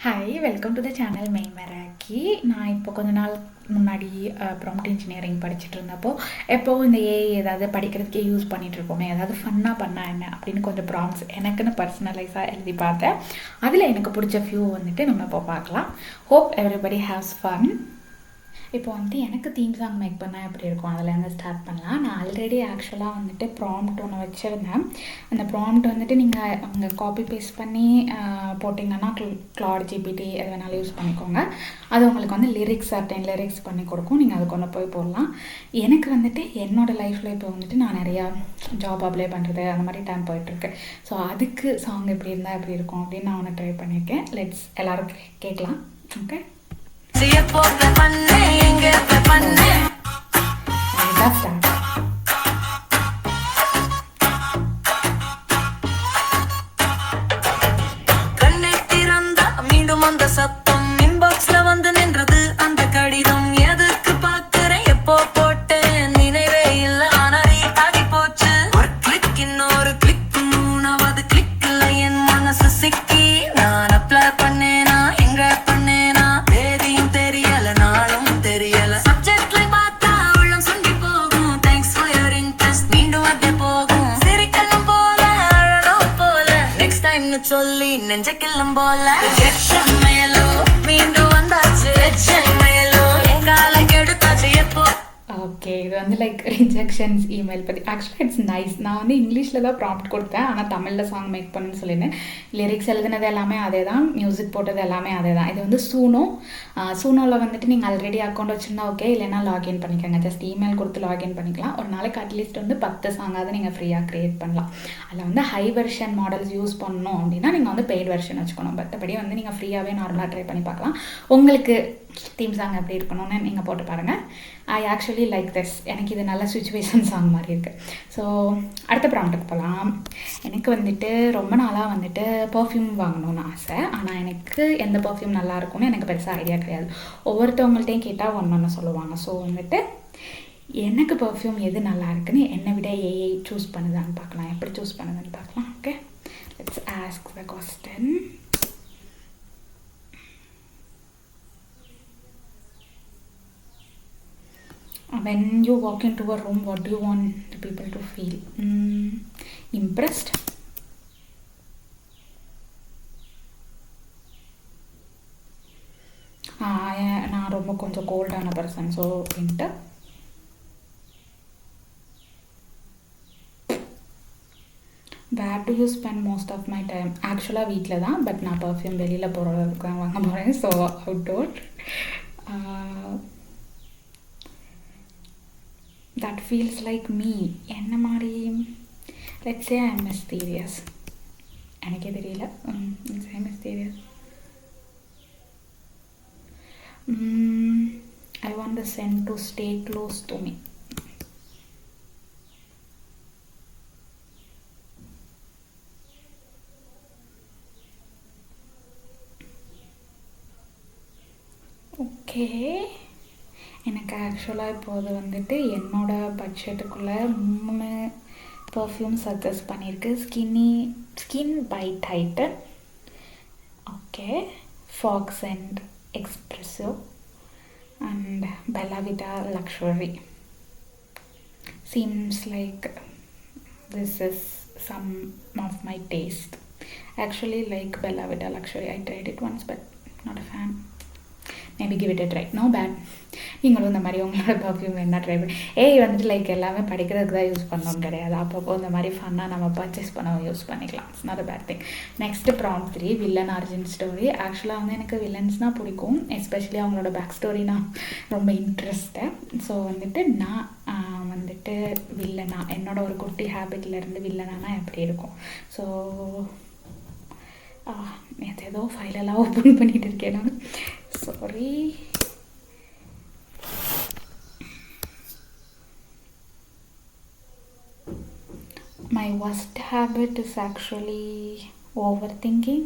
Hi, welcome to the channel மெய்மராக்கி. நான் இப்போ கொஞ்ச நாள் முன்னாடி ப்ராம்ப்ட் இன்ஜினியரிங் படிச்சுட்டு இருந்தப்போ எப்போவும் இந்த ஏஐ ஏதாவது படிக்கிறதுக்கே யூஸ் பண்ணிகிட்ருக்கோமே, ஏதாவது ஃபன்னாக பண்ணால் என்ன அப்படின்னு கொஞ்சம் ப்ராம்ப்ட்ஸ் எனக்குன்னு பர்சனலைஸாக எழுதி பார்த்தேன். அதில் எனக்கு பிடிச்ச ஃபியூ வந்துட்டு நம்ம இப்போ பார்க்கலாம். Hope everybody ஹேவ்ஸ் fun. இப்போ வந்துட்டு எனக்கு தீம் சாங் மேக் பண்ணால் எப்படி இருக்கும் அதிலேருந்து ஸ்டார்ட் பண்ணலாம். நான் ஆல்ரெடி ஆக்சுவலாக வந்துட்டு ப்ராம்ப்ட் ஒன்று வச்சுருந்தேன். அந்த ப்ராம்ப்ட் வந்துட்டு நீங்கள் அவங்க காப்பி பேஸ்ட் பண்ணி போட்டிங்கன்னா கிளாட் ஜிபிடி எது வேணாலும் யூஸ் பண்ணிக்கோங்க. அது உங்களுக்கு வந்து சர்டன் லிரிக்ஸ் பண்ணி கொடுக்கும். நீங்கள் அது கொண்டு போய் போடலாம். எனக்கு வந்துட்டு என்னோடய லைஃப்பில் இப்போ வந்துட்டு நான் நிறையா ஜாப் அப்ளை பண்ணுறது அந்த மாதிரி டைம் போயிட்டுருக்கு. ஸோ அதுக்கு சாங் எப்படி இருந்தால் எப்படி இருக்கும் அப்படின்னு நான் ஒன்று ட்ரை பண்ணியிருக்கேன். லெட்ஸ் எல்லோரும் கேட்கலாம். ஓகே, அந்த சத்தம் இன்பாக்ஸ்ல வந்து நின்றது. அந்த கடிதம் எதுக்கு பாக்குறேன், எப்போ போட்டேன் நினைவே இல்ல, ஆனா ரீட் ஆகி போச்சு. ஒரு கிளிக் இன்னொரு கிளிக், மூணாவது கிளிக்ல என் மனசு சிக்கி. நான் அப்ளை பண்ணேனா எங்க பண்ணேனா தேதியும் தெரியல, நாளும் தெரியல. சப்ஜெக்ட்ல பார்த்தா உள்ளம் சுண்டி போகும். தேங்க்ஸ் ஃபார் யுவர் இன்ட்ரெஸ்ட், மீண்டும் அதே போகும். சிரிக்கலாம் போல அழணும் போல, நெக்ஸ்ட் டைம்னு சொல்லி நெஞ்ச கிள்ளும் போல. ஓகே, இது வந்து லைக் ரிஜெக்ஷன்ஸ் இமெயில் பற்றி. ஆக்சுவலாக இட்ஸ் நைஸ். நான் வந்து இங்கிலீஷில் தான் ப்ராம்ப்ட் கொடுத்தேன், ஆனால் தமிழில் சாங் மேக் பண்ணுன்னு சொல்லியிருந்தேன். லிரிக்ஸ் எழுதுனது எல்லாமே அதே தான், மியூசிக் போட்டது எல்லாமே அதே தான். இது வந்து சூனோவில் வந்துட்டு நீங்கள் ஆல்ரெடி அக்கௌண்ட் வச்சுருந்தா ஓகே, இல்லைனா லாகின் பண்ணிக்கோங்க. ஜஸ்ட் இமெயில் கொடுத்து லாகின் பண்ணிக்கலாம். ஒரு நாளைக்கு அட்லீஸ்ட் வந்து 10 சாங்காவது நீங்கள் ஃப்ரீயாக க்ரியேட் பண்ணலாம். அதில் வந்து ஹை வெர்ஷன் மாடல்ஸ் யூஸ் பண்ணணும் அப்படின்னா நீங்கள் வந்து பெய்ட் வெர்ஷன் வச்சுக்கணும். மற்றபடி வந்து நீங்கள் ஃப்ரீயாகவே நார்மலாக ட்ரை பண்ணி பார்க்கலாம். உங்களுக்கு தீம் சாங் எப்படி இருக்கணும்னு நீங்கள் போட்டு பாருங்கள். I actually like this. எனக்கு இது நல்ல சுச்சுவேஷன் சாங் மாதிரி இருக்குது. ஸோ அடுத்த ப்ராம்ப்ட்டுக்கு போகலாம். எனக்கு வந்துட்டு ரொம்ப நாளாக வந்துட்டு பர்ஃப்யூம் வாங்கணும்னு ஆசை. ஆனால் எனக்கு எந்த பர்ஃப்யூம் நல்லா இருக்கும்னு எனக்கு பெருசாக ஐடியா கிடையாது. ஒவ்வொருத்தவங்கள்ட்டையும் கேட்டால் ஒன்று சொல்லுவாங்க. ஸோ வந்துட்டு எனக்கு பர்ஃப்யூம் எது நல்லா இருக்குன்னு என்னை விட ஏஐ சூஸ் பண்ணுதான்னு பார்க்கலாம். எப்படி சூஸ் பண்ணுதுன்னு பார்க்கலாம். Okay, let's ask the question. When you walk into a room, what do you want the people to feel? Impressed? நான் ரொம்ப கொஞ்சம் கோல்டான person. So winter. Where do you spend most of my time? ஆக்சுவலாக வீட்டில் தான், but நான் perfume வெளியில் போகிறதுக்கு தான் வாங்க போகிறேன். So outdoor. that feels like me. என்ன மாதிரி? let's say I'm mysterious. எனக்கே தெரியல. I'm mysterious. I want the scent to stay close to me. Okay, எனக்கு ஆக்சுவலாக இப்போது வந்துட்டு என்னோடய பட்ஜெட்டுக்குள்ளே 3 பர்ஃப்யூம் சஜஸ்ட் பண்ணியிருக்கு. Skin by Titan, okay, Fox and espresso and Bella Vita luxury. Seems like this is some of my taste. Actually like Bella Vita Luxury. I tried it once but not a fan. Maybe give it a try. No bad. நீங்களும் இந்த மாதிரி உங்களோட perfume என்ன try பண்ணி வந்துட்டு like எல்லாமே படிக்கிறதுக்கு தான் யூஸ் பண்ணணும் கிடையாது. அப்பப்போ இந்த மாதிரி ஃபன்னாக நம்ம பர்ச்சேஸ் பண்ண யூஸ் பண்ணிக்கலாம். It's not a bad thing. Next prompt 3, villain origin story. ஆக்சுவலாக வந்து எனக்கு வில்லன்ஸ்னால் பிடிக்கும். எஸ்பெஷலி அவங்களோட பேக் ஸ்டோரினா ரொம்ப இன்ட்ரெஸ்ட்டு. ஸோ வந்துட்டு நான் வந்துட்டு வில்லனா என்னோட ஒரு குட்டி ஹேபிட்லேருந்து வில்லனானா எப்படி இருக்கும்? ஸோ ஏதோ ஃபைலெல்லாம் ஓப்பன் பண்ணிகிட்டு இருக்கேன் நான். Sorry. My worst habit is actually overthinking.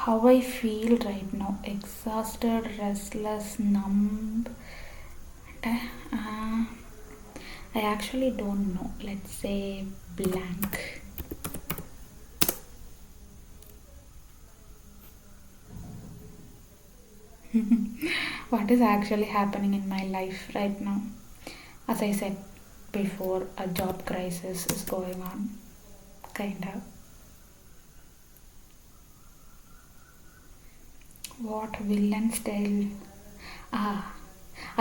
How I feel right now: exhausted, restless, numb. I actually don't know. Let's say blank. What is actually happening in my life right now? As I said before, a job crisis is going on, kind of. What villain style? Ah,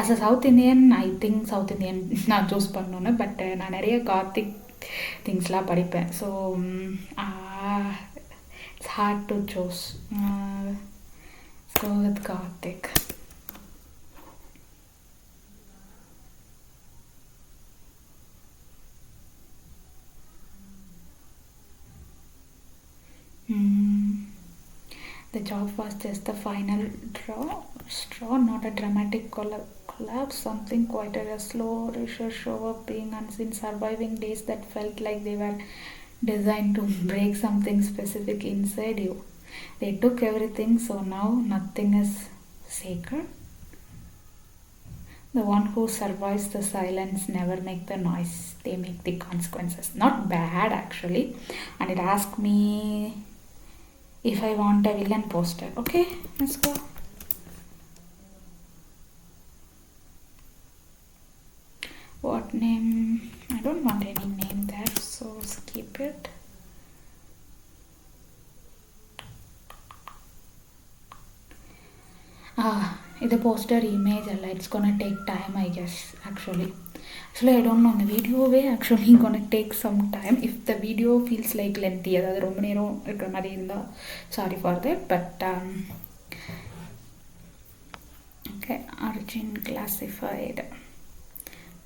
as a South Indian, I think South Indian நான் choose பண்ணோன்னு. But நான் நிறைய கார்த்திக் திங்ஸ்லாம் படிப்பேன். So it's hard to choose. Go with Karthik. The job was just the final straw, not a dramatic collapse, something quite a slow show up, being unseen, surviving days that felt like they were designed to break something specific inside you. They took everything, so now nothing is sacred. The one who survives the silence never make the noise, they make the consequences. Not bad actually. And it asked me if I want a villain poster. Okay, let's go. What name? I don't want any name there, so skip it. The poster image, it's gonna take time, I guess. Actually I don't know. The video way actually gonna take some time. If the video feels like lengthy, அதாவது ரொம்ப நேரம் இருக்கிற மாதிரி இருந்தால் sorry for that. But okay, origin classified,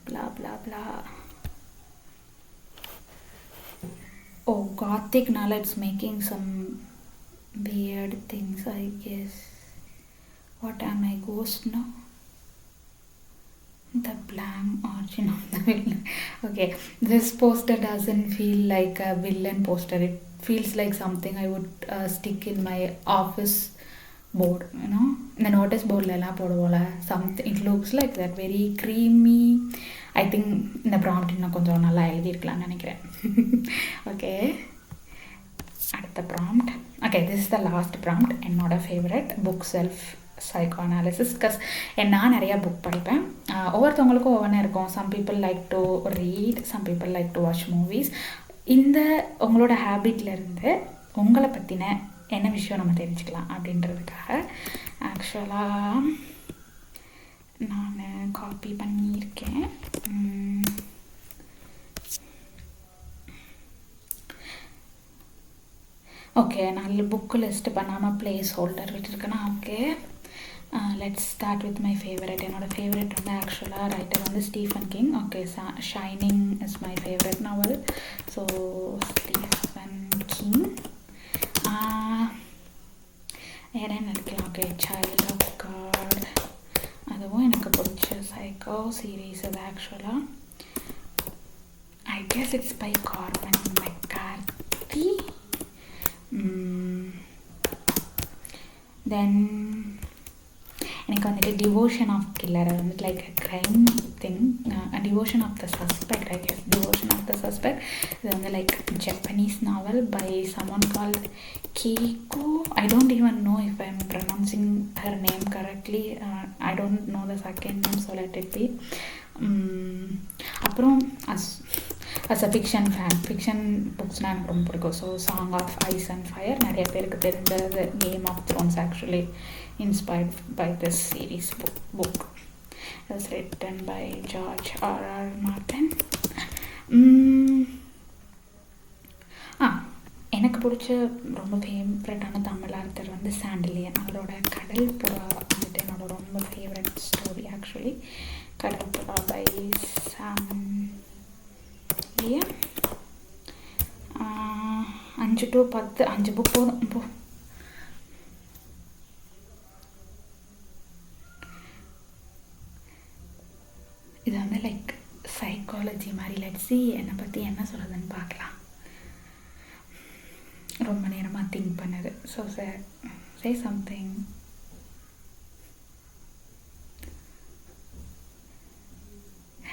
blah blah blah. Oh, Gothic now it's making some weird things, I guess. What am I, ghost now? The blank origin of the villain. Okay, this poster doesn't feel like a villain poster. It feels like something I would stick in my office board, you know, the notice board la poduvola. Something, it looks like that, very creamy. I think the prompt இன்னும் கொஞ்சம் நல்லா எழுதி இருக்கலாம்னு நினைக்கிறேன். Okay, அடுத்த prompt. Okay, this is the last prompt. என்னோட favorite book self psychoanalysis. Because நான் நிறையா புக் படிப்பேன். ஒவ்வொருத்தவங்களுக்கும் ஒவ்வொன்று இருக்கும். Some people like to read, some people like to watch movies. இந்த உங்களோட ஹேபிட்லேருந்து உங்களை பற்றின என்ன விஷயம் நம்ம தெரிஞ்சுக்கலாம் அப்படின்றதுக்காக ஆக்சுவலாக நான் காப்பி பண்ணியிருக்கேன். ஓகே, நல்ல புக்கு லிஸ்ட்டு பண்ணாமல் பிளேஸ் ஹோல்டர் விட்டுருக்கேன்னா. Okay, let's start with my favourite. என்னோடய ஃபேவரட் வந்து ஆக்சுவலாக ரைட்டர் வந்து Stephen King. Okay, Shining is my favourite novel. So Stephen King. வேறு என்ன இருக்கலாம்? ஓகே, சைல்ட் ஆஃப் காட், அதுவும் எனக்கு பிடிச்ச சைக்கோ சீரீஸ். அது ஆக்சுவலாக I guess it's by Carmen McCarthy. Then எனக்கு வந்துட்டு டிவோஷன் ஆஃப் கில்லர், அது வந்துட்டு like crime thing. Devotion of the suspect, I guess devotion of the suspect. இது வந்து லைக் ஜப்பனீஸ் நாவல் பை சமன் called Keigo. I don't even know if I am pronouncing her name correctly. I don't know the second name, so let it be. அப்புறம் as a fiction fan, fiction புக்ஸ்னால் எனக்கு ரொம்ப பிடிக்கும். So song of ice and fire நிறைய பேருக்கு தெரிஞ்சது. Game of thrones actually inspired by this series book. It was written by George R.R. Martin. எனக்கு பிடிச்ச ரொம்ப ஃபேவரட்டான தமிழ் ஆத்தர் வந்து சாண்டிலியன். அவரோட கடல் புறா வந்துட்டு என்னோட ரொம்ப ஃபேவரட் ஸ்டோரி ஆக்சுவலி. கடல் புறா பை சாண்டிலியன். 5 to 10 5 புக் போதும். இது வந்து லைக் சைக்காலஜி மாதிரி. லெட்ஸ் see என்னை பற்றி என்ன சொல்லுதுன்னு பார்க்கலாம். ரொம்ப நேரமாக திங்க் பண்ணுது. So say something.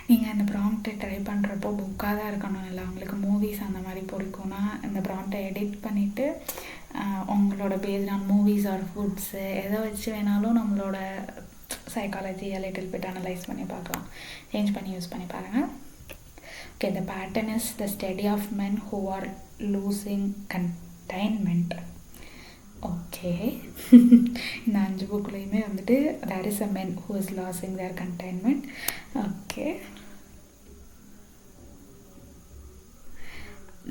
நீங்கள் அந்த ப்ராம்ப்டை ட்ரை பண்ணுறப்போ புக்காக தான் இருக்கணும், இல்லை உங்களுக்கு மூவிஸ் அந்த மாதிரி பிடிக்கும்னா இந்த ப்ராம்ப்டை எடிட் பண்ணிவிட்டு உங்களோட based on movies or foods எதை வச்சு வேணாலும் நம்மளோட சைக்காலஜியை லிட்டில் பிட் அனலைஸ் பண்ணி பார்க்கலாம், சேஞ்ச் பண்ணி யூஸ் பண்ணி பாருங்கள். Okay, the pattern is the study of men who are losing containment. Okay, இந்த 5 புக்லேயுமே வந்துட்டு there is a man who is losing their containment. Okay,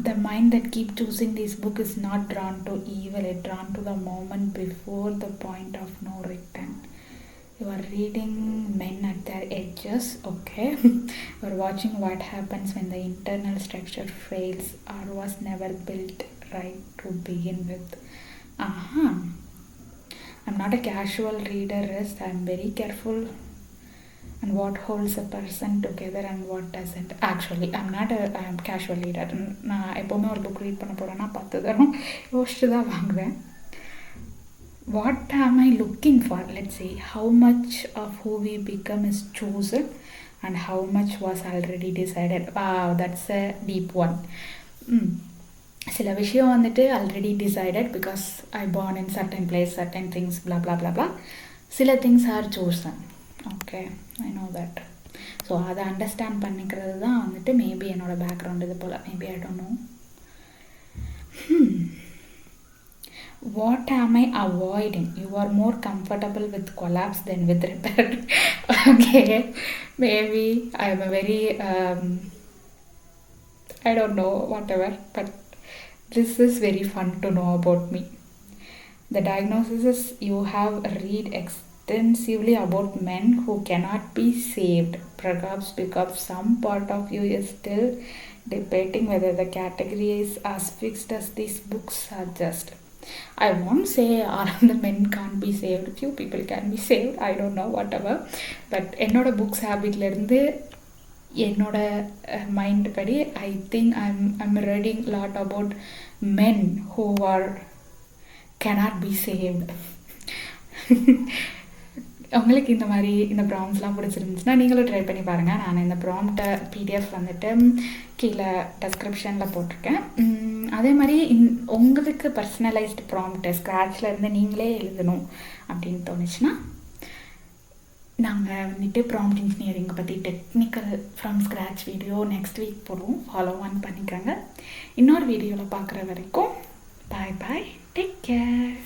the mind that keep choosing this book is not drawn to evil, it drawn to the moment before the point of no return. You are reading men at their edges. Okay. You are watching what happens when the internal structure fails or was never built right to begin with. I'm not a casual reader, rest. I'm very careful and what holds a person together and what doesn't. Actually, I'm not a casual reader. நான் எப்போவுமே ஒரு book read பண்ண போகிறேன்னா 10 தரம் யோசிச்சு தான் வாங்குவேன். What am I looking for? Let's see. How much of who we become is chosen and how much was already decided. Wow, that's a deep one. சில விஷயம் வந்துட்டு already decided because I born in certain place, certain things, blah blah blah blah. சில things are chosen. Okay, I know that. So அதை understand பண்ணிக்கிறது தான் வந்துட்டு maybe என்னோடய background இது போல். Maybe I don't know. What am I avoiding? You are more comfortable with collapse than with repair. Okay, maybe I'm a very I don't know, whatever, but this is very fun to know about me. The diagnosis is you have read extensively about men who cannot be saved, perhaps because some part of you is still debating whether the category is as fixed as these books suggest. I won't say all the men can't be saved, few people can be saved, I don't know, whatever, but என்னோட books ஹேபிட்லேருந்து என்னோட mind படி I think I'm reading a lot about men who cannot be saved. உங்களுக்கு இந்த மாதிரி இந்த ப்ராம்ப்ட்ஸ்லாம் பிடிச்சிருந்துச்சுன்னா நீங்களும் try பண்ணி பாருங்கள். நான் இந்த ப்ராம்ப்டை PDF வந்துட்டு கீழே டெஸ்கிரிப்ஷனில் போட்டிருக்கேன். அதே மாதிரி உங்களுக்கு பர்சனலைஸ்டு ப்ராம்ப்ட் ஸ்க்ராட்சில் இருந்து நீங்களே எழுதணும் அப்படின்னு தோணுச்சுன்னா நாங்கள் வந்துட்டு ப்ராம்ப்ட் இன்ஜினியரிங்கை பற்றி technical from scratch video next week போடுவோம், ஃபாலோ ஆன் பண்ணிக்கோங்க. இன்னொரு வீடியோவில் பார்க்குற வரைக்கும் பாய் பாய், டேக் கேர்.